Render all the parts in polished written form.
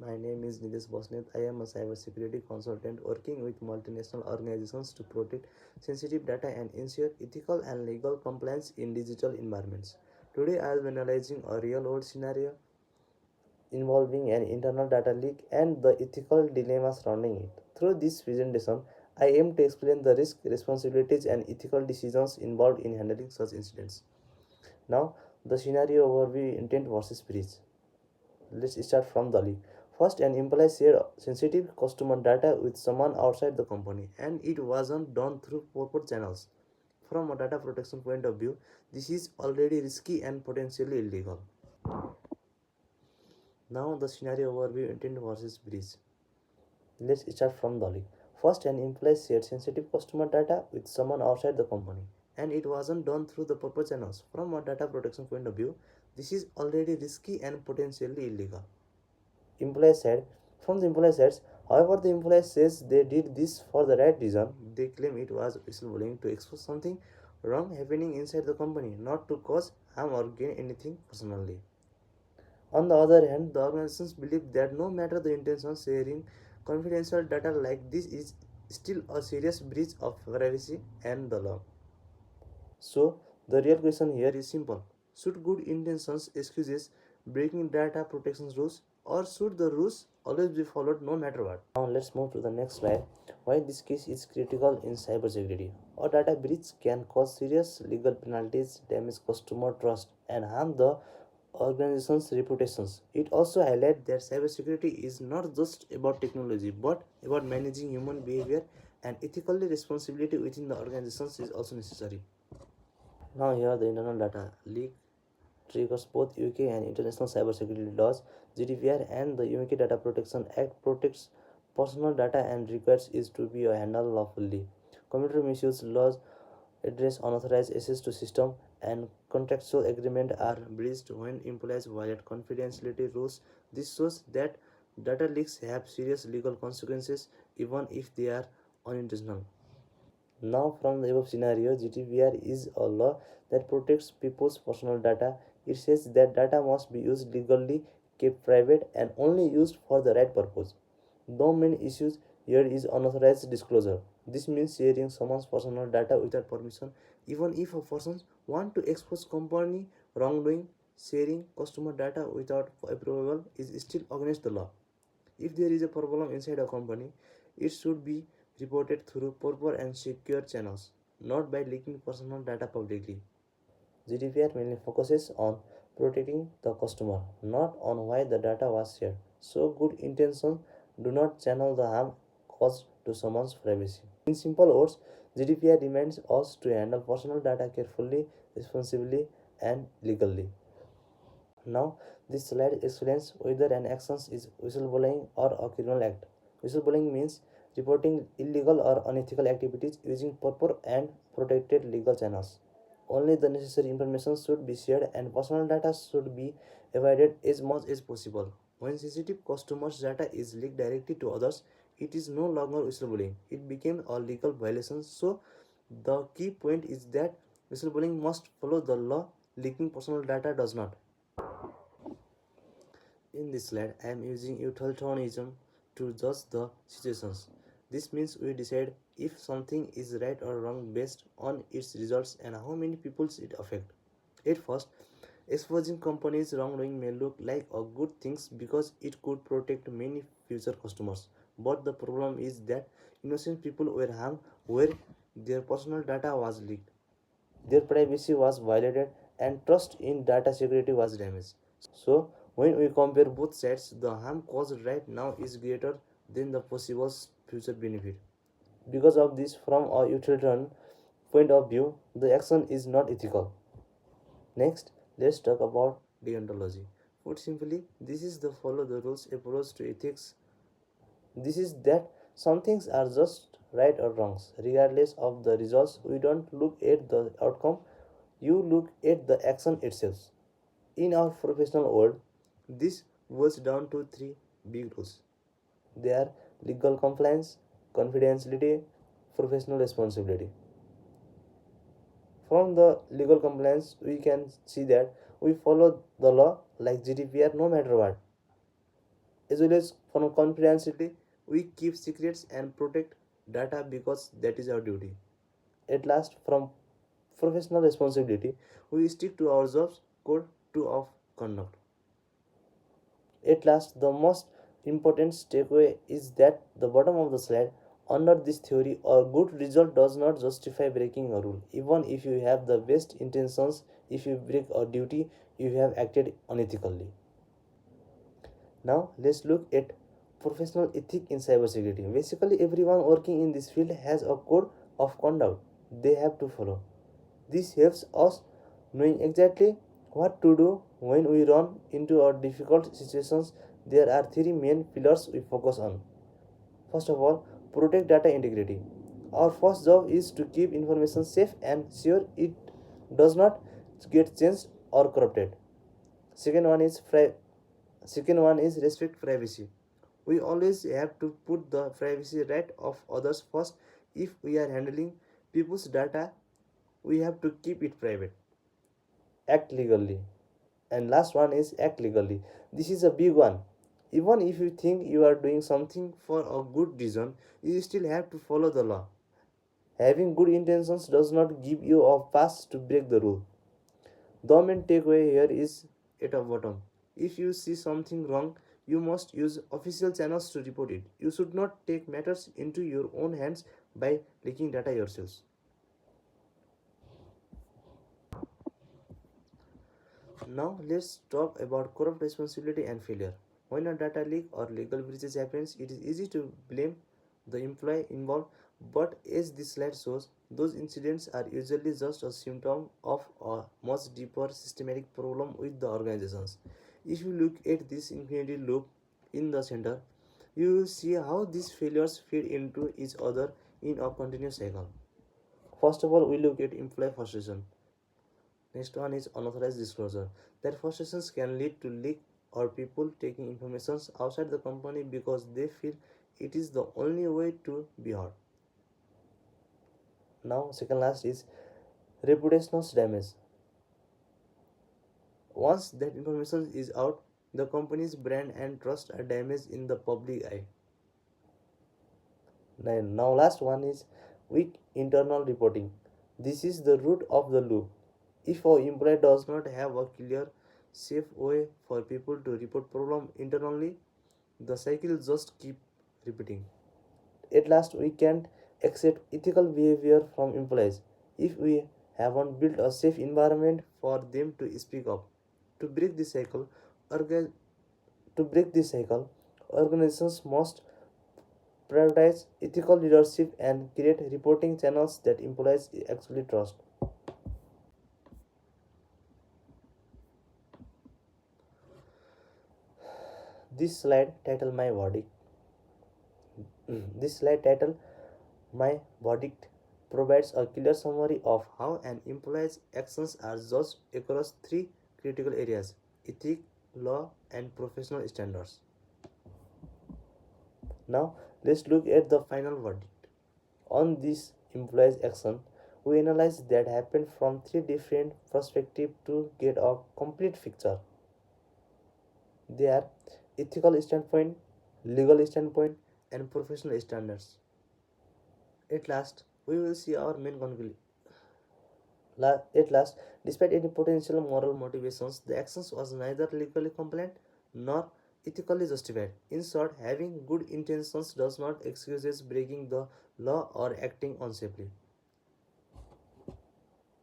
My name is Nilesh Bosnet. I am a cybersecurity consultant working with multinational organizations to protect sensitive data and ensure ethical and legal compliance in digital environments. Today, I will be analyzing a real world scenario involving an internal data leak and the ethical dilemma surrounding it. Through this presentation, I aim to explain the risk, responsibilities, and ethical decisions involved in handling such incidents. Now, the scenario overview intent versus breach. Let's start from the leak. First, an employee shared sensitive customer data with someone outside the company, and it wasn't done through proper channels. From a data protection point of view, this is already risky and potentially illegal. Now, the scenario overview intent versus breach. Let's start from the leak. First, an employee shared sensitive customer data with someone outside the company, and it wasn't done through the proper channels. From a data protection point of view, this is already risky and potentially illegal. Employee said, from the employee says, however, the employee says they did this for the right reason. They claim it was whistleblowing to expose something wrong happening inside the company, not to cause harm or gain anything personally. On the other hand, the organizations believe that no matter the intention, sharing confidential data like this is still a serious breach of privacy and the law. So, the real question here is simple. Should good intentions excuses breaking data protection rules, or should the rules always be followed no matter what? Now, let's move to the next slide. Why this case is critical in cybersecurity. A data breach can cause serious legal penalties, damage customer trust, and harm the organization's reputations. It also highlights that cybersecurity is not just about technology but about managing human behavior, and ethical responsibility within the organizations is also necessary. Now here the internal data leak triggers both UK and international cybersecurity laws. GDPR and the UK Data Protection Act protects personal data and requires it to be handled lawfully. Computer misuse laws address unauthorized access to system, and contractual agreements are breached when employees violate confidentiality rules. This shows that data leaks have serious legal consequences even if they are unintentional. Now, from the above scenario, GDPR is a law that protects people's personal data. It says that data must be used legally, kept private, and only used for the right purpose. The main issue here is unauthorized disclosure. This means sharing someone's personal data without permission, even if a person wants to expose company wrongdoing. Sharing customer data without approval is still against the law. If there is a problem inside a company, it should be reported through proper and secure channels, not by leaking personal data publicly. GDPR mainly focuses on protecting the customer, not on why the data was shared. So, good intentions do not channel the harm caused to someone's privacy. In simple words, GDPR demands us to handle personal data carefully, responsibly, and legally. Now, this slide explains whether an action is whistleblowing or a criminal act. Whistleblowing means reporting illegal or unethical activities using proper and protected legal channels. Only the necessary information should be shared and personal data should be avoided as much as possible. When sensitive customers' data is leaked directly to others, it is no longer whistleblowing. It became a legal violation. So, the key point is that whistleblowing must follow the law, leaking personal data does not. In this slide, I am using utilitarianism to judge the situations. This means we decide if something is right or wrong based on its results and how many people it affects. At first, exposing companies' wrongdoing may look like a good thing because it could protect many future customers. But the problem is that innocent people were harmed where their personal data was leaked. Their privacy was violated and trust in data security was damaged. So, when we compare both sides, the harm caused right now is greater than the possible future benefit. Because of this, from a utilitarian point of view, the action is not ethical. Next, let's talk about deontology. Put simply, this is the follow the rules approach to ethics. This is that some things are just right or wrongs, regardless of the results. We don't look at the outcome, you look at the action itself. In our professional world, this boils down to three big rules. They are legal compliance, confidentiality, professional responsibility. From the legal compliance, we can see that we follow the law like GDPR no matter what. as well as from confidentiality. We keep secrets and protect data because that is our duty. At last, from professional responsibility, we stick to our jobs code to of conduct. At last, the most important takeaway is that the bottom of the slide, under this theory, a good result does not justify breaking a rule. Even if you have the best intentions, if you break a duty, you have acted unethically. Now, let's look at professional ethic in cybersecurity. Basically, everyone working in this field has a code of conduct they have to follow. This helps us knowing exactly what to do when we run into our difficult situations. There are three main pillars we focus on. First of all, protect data integrity. Our first job is to keep information safe and sure it does not get changed or corrupted. Second one is second one is respect privacy. We always have to put the privacy right of others first. If we are handling people's data, we have to keep it private. Act legally. And last one is act legally. This is a big one. Even if you think you are doing something for a good reason, you still have to follow the law. Having good intentions does not give you a pass to break the rule. The main takeaway here is at the bottom. If you see something wrong, you must use official channels to report it. You should not take matters into your own hands by leaking data yourselves. Now let's talk about corrupt responsibility and failure. When a data leak or legal breaches happens, it is easy to blame the employee involved, but as this slide shows, those incidents are usually just a symptom of a much deeper systematic problem with the organizations. If you look at this infinity loop in the center, you will see how these failures feed into each other in a continuous cycle. First of all, we look at employee frustration. Next one is unauthorized disclosure. That frustrations can lead to leak or people taking information outside the company because they feel it is the only way to be heard. Now, second last is reputational damage. Once that information is out, the company's brand and trust are damaged in the public eye. Now last one is weak internal reporting. This is the root of the loop. If our employee does not have a clear, safe way for people to report problem internally, the cycle just keep repeating. At last, we can't accept ethical behavior from employees if we haven't built a safe environment for them to speak up. To break this cycle, orga- to break this cycle, organizations must prioritize ethical leadership and create reporting channels that employees actually trust. This slide titled My Verdict. This slide titled My Verdict provides a clear summary of how an employee's actions are judged across three critical areas: ethics, law, and professional standards. Now, let's look at the final verdict. On this employee's action, we analyze that happened from three different perspectives to get a complete picture. They are ethical standpoint, legal standpoint, and professional standards. At last, we will see our main conclusion. At last, despite any potential moral motivations, the actions was neither legally compliant nor ethically justified. In short, having good intentions does not excuse breaking the law or acting unsafely.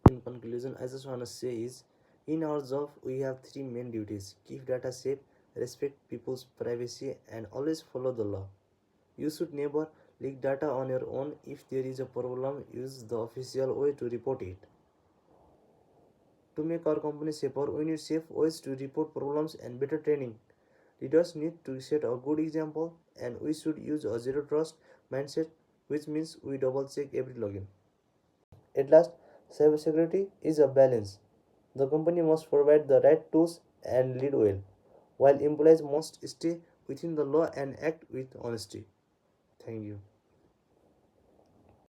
In conclusion, I just want to say is, in our job we have three main duties: keep data safe, respect people's privacy, and always follow the law. You should never leak data on your own. If there is a problem, use the official way to report it. To make our company safer, we need safe ways to report problems and better training. Leaders need to set a good example, and we should use a zero trust mindset, which means we double check every login. At last, cybersecurity is a balance. The company must provide the right tools and lead well, while employees must stay within the law and act with honesty. Thank you.